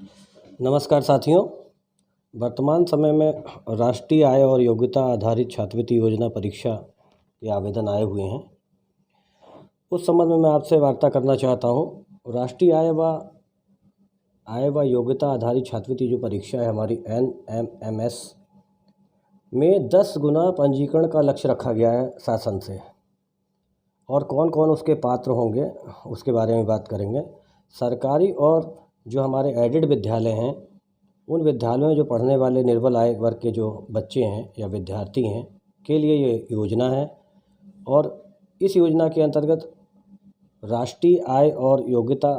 नमस्कार साथियों। वर्तमान समय में राष्ट्रीय आय और योग्यता आधारित छात्रवृत्ति योजना परीक्षा के आवेदन आए हुए हैं। उस संबंध में मैं आपसे वार्ता करना चाहता हूं। राष्ट्रीय आय व योग्यता आधारित छात्रवृत्ति जो परीक्षा है हमारी NMMS में 10 गुना पंजीकरण का लक्ष्य रखा गया है शासन से, और कौन कौन उसके पात्र होंगे उसके बारे में बात करेंगे। सरकारी और जो हमारे एडेड विद्यालय हैं, उन विद्यालयों में जो पढ़ने वाले निर्बल आय वर्ग के जो बच्चे हैं या विद्यार्थी हैं के लिए ये योजना है। और इस योजना के अंतर्गत राष्ट्रीय आय और योग्यता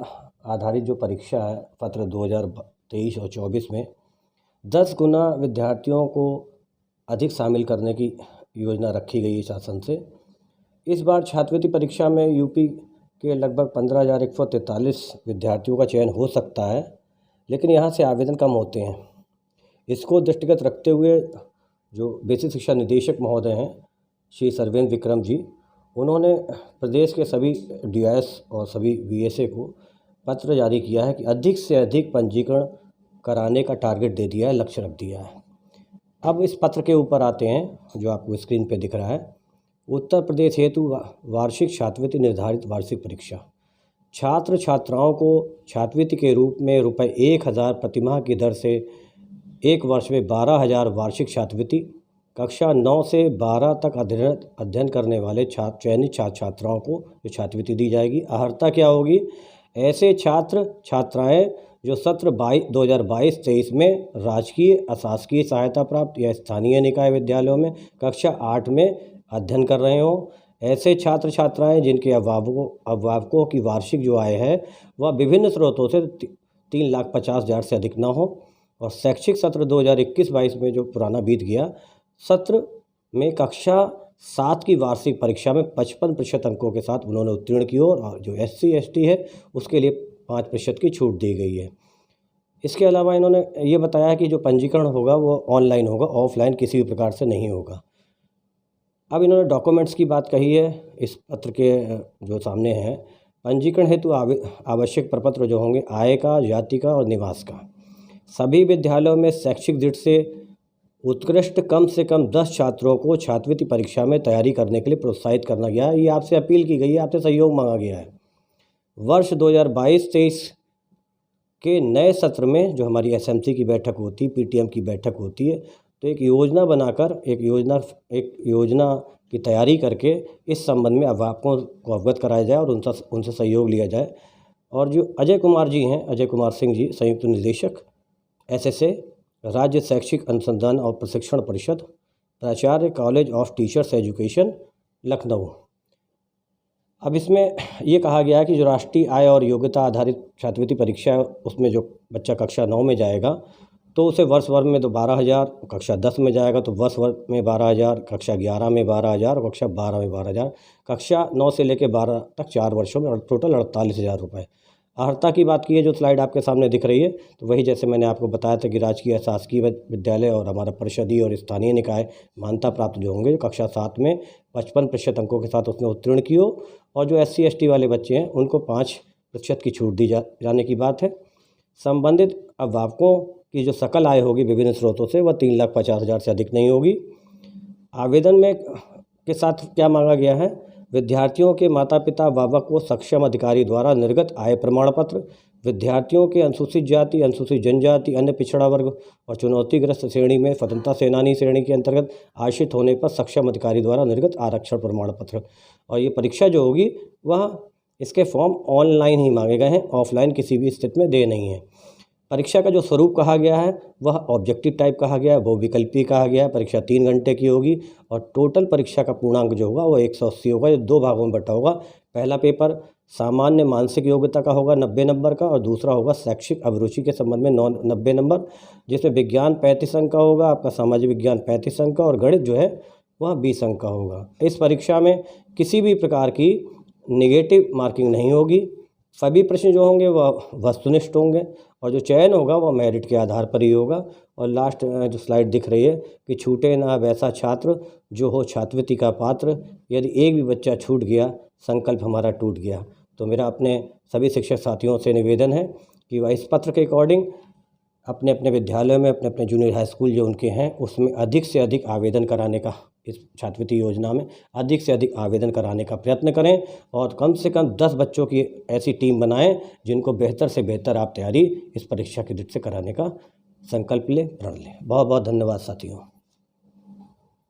आधारित जो परीक्षा है पत्र 2023 और 24 में 10 गुना विद्यार्थियों को अधिक शामिल करने की योजना रखी गई है शासन से। इस बार छात्रवृत्ति परीक्षा में यूपी के लगभग 15,143 विद्यार्थियों का चयन हो सकता है, लेकिन यहाँ से आवेदन कम होते हैं। इसको दृष्टिगत रखते हुए जो बेसिक शिक्षा निदेशक महोदय हैं श्री सर्वेंद्र विक्रम जी, उन्होंने प्रदेश के सभी DIS और सभी VSA को पत्र जारी किया है कि अधिक से अधिक पंजीकरण कराने का टारगेट दे दिया है, लक्ष्य रख दिया है। अब इस पत्र के ऊपर आते हैं जो आपको स्क्रीन पे दिख रहा है। उत्तर प्रदेश हेतु वार्षिक छात्रवृत्ति निर्धारित वार्षिक परीक्षा। छात्र छात्राओं को छात्रवृत्ति के रूप में रुपये 1,000 प्रतिमाह की दर से एक वर्ष में 12,000 वार्षिक छात्रवृत्ति, कक्षा 9 से 12 तक अध्ययन करने वाले चयनित छात्र छात्राओं को जो छात्रवृत्ति दी जाएगी। अर्हता क्या होगी? ऐसे छात्र छात्राएं जो सत्र 2022-23 में राजकीय अशासकीय सहायता प्राप्त या स्थानीय निकाय विद्यालयों में कक्षा 8 में अध्ययन कर रहे हों। ऐसे छात्र छात्राएं जिनके अभिभावकों की वार्षिक जो आय है वह विभिन्न स्रोतों से 3,50,000 से अधिक ना हो, और शैक्षिक सत्र 2021-22 में जो पुराना बीत गया सत्र में कक्षा 7 की वार्षिक परीक्षा में 55% अंकों के साथ उन्होंने उत्तीर्ण की हो, और जो SC ST है उसके लिए 5% की छूट दी गई है। इसके अलावा इन्होंने ये बताया कि जो पंजीकरण होगा वो ऑनलाइन होगा, ऑफलाइन किसी भी प्रकार से नहीं होगा। अब इन्होंने डॉक्यूमेंट्स की बात कही है इस पत्र के जो सामने है। पंजीकरण हेतु आवश्यक प्रपत्र जो होंगे आय का, जाति का और निवास का। सभी विद्यालयों में शैक्षिक दृष्टि से उत्कृष्ट कम से कम 10 छात्रों को छात्रवृत्ति परीक्षा में तैयारी करने के लिए प्रोत्साहित करना गया है। ये आपसे अपील की गई है, आपसे सहयोग मांगा गया है। वर्ष 2022-23 के नए सत्र में जो हमारी SMC की बैठक होती है, PTM की बैठक होती है, तो एक योजना बनाकर एक योजना की तैयारी करके इस संबंध में अभिभावकों को अवगत कराया जाए और उनसे सहयोग लिया जाए। और जो अजय कुमार जी हैं, अजय कुमार सिंह जी, संयुक्त निदेशक SSA राज्य शैक्षिक अनुसंधान और प्रशिक्षण परिषद, प्राचार्य college of teachers education Lucknow. अब इसमें ये कहा गया है कि जो राष्ट्रीय आय और योग्यता आधारित छात्रवृत्ति परीक्षा है उसमें जो बच्चा कक्षा 9 में जाएगा तो उसे वर्ष वर्ग में तो 12,000, कक्षा 10 में जाएगा तो वर्ष वर्ग में 12,000, कक्षा 11 में 12,000 और कक्षा 12 में 12,000, कक्षा 9 से लेकर 12 तक 4 वर्षों में टोटल 48,000 रुपये। अर्हता की बात की है जो स्लाइड आपके सामने दिख रही है, तो वही जैसे मैंने आपको बताया था कि राजकीय शासकीय विद्यालय और हमारा परिषदीय और स्थानीय निकाय मान्यता प्राप्त जो होंगे, कक्षा 7 में 55% अंकों के साथ उसने उत्तीर्ण की हो, और जो SC ST वाले बच्चे हैं उनको 5% की छूट दी जाने की बात है। संबंधित अभिभावकों की जो सकल आय होगी विभिन्न स्रोतों से वह 3,50,000 से अधिक नहीं होगी। आवेदन में के साथ क्या मांगा गया है? विद्यार्थियों के माता पिता अभिभावक को सक्षम अधिकारी द्वारा निर्गत आय प्रमाण पत्र, विद्यार्थियों के अनुसूचित जाति, अनुसूचित जनजाति, अन्य पिछड़ा वर्ग और चुनौतीग्रस्त श्रेणी में स्वतंत्रता सेनानी श्रेणी के अंतर्गत आश्रित होने पर सक्षम अधिकारी द्वारा निर्गत आरक्षण प्रमाण पत्र। और ये परीक्षा जो होगी वह इसके फॉर्म ऑनलाइन ही मांगे गए हैं, ऑफलाइन किसी भी स्थिति में दे नहीं है। परीक्षा का जो स्वरूप कहा गया है वह ऑब्जेक्टिव टाइप कहा गया है, बहुविकल्पी कहा गया है। परीक्षा 3 घंटे की होगी और टोटल परीक्षा का पूर्णांक जो होगा वो 180 होगा, जो 2 भागों में बटा होगा। पहला पेपर सामान्य मानसिक योग्यता का होगा 90 नंबर का, और दूसरा होगा शैक्षिक अभिरुचि के संबंध में 90 नंबर, जिसमें विज्ञान 35 अंक का होगा, आपका सामाजिक विज्ञान 35 अंक का, और गणित जो है वह 20 अंक का होगा। इस परीक्षा में किसी भी प्रकार की नेगेटिव मार्किंग नहीं होगी। सभी प्रश्न जो होंगे वह वस्तुनिष्ठ होंगे, और जो चयन होगा वह मेरिट के आधार पर ही होगा। और लास्ट जो स्लाइड दिख रही है कि छूटे ना वैसा छात्र जो हो छात्रवृत्ति का पात्र, यदि एक भी बच्चा छूट गया संकल्प हमारा टूट गया। तो मेरा अपने सभी शिक्षक साथियों से निवेदन है कि वह इस पत्र के अकॉर्डिंग अपने अपने विद्यालयों में, अपने अपने जूनियर हाई स्कूल जो उनके हैं उसमें अधिक से अधिक आवेदन कराने का, इस छात्रवृत्ति योजना में अधिक से अधिक आवेदन कराने का प्रयत्न करें और कम से कम 10 बच्चों की ऐसी टीम बनाएं जिनको बेहतर से बेहतर आप तैयारी इस परीक्षा के दृष्टि से कराने का संकल्प लें, प्रण लें। बहुत बहुत धन्यवाद साथियों।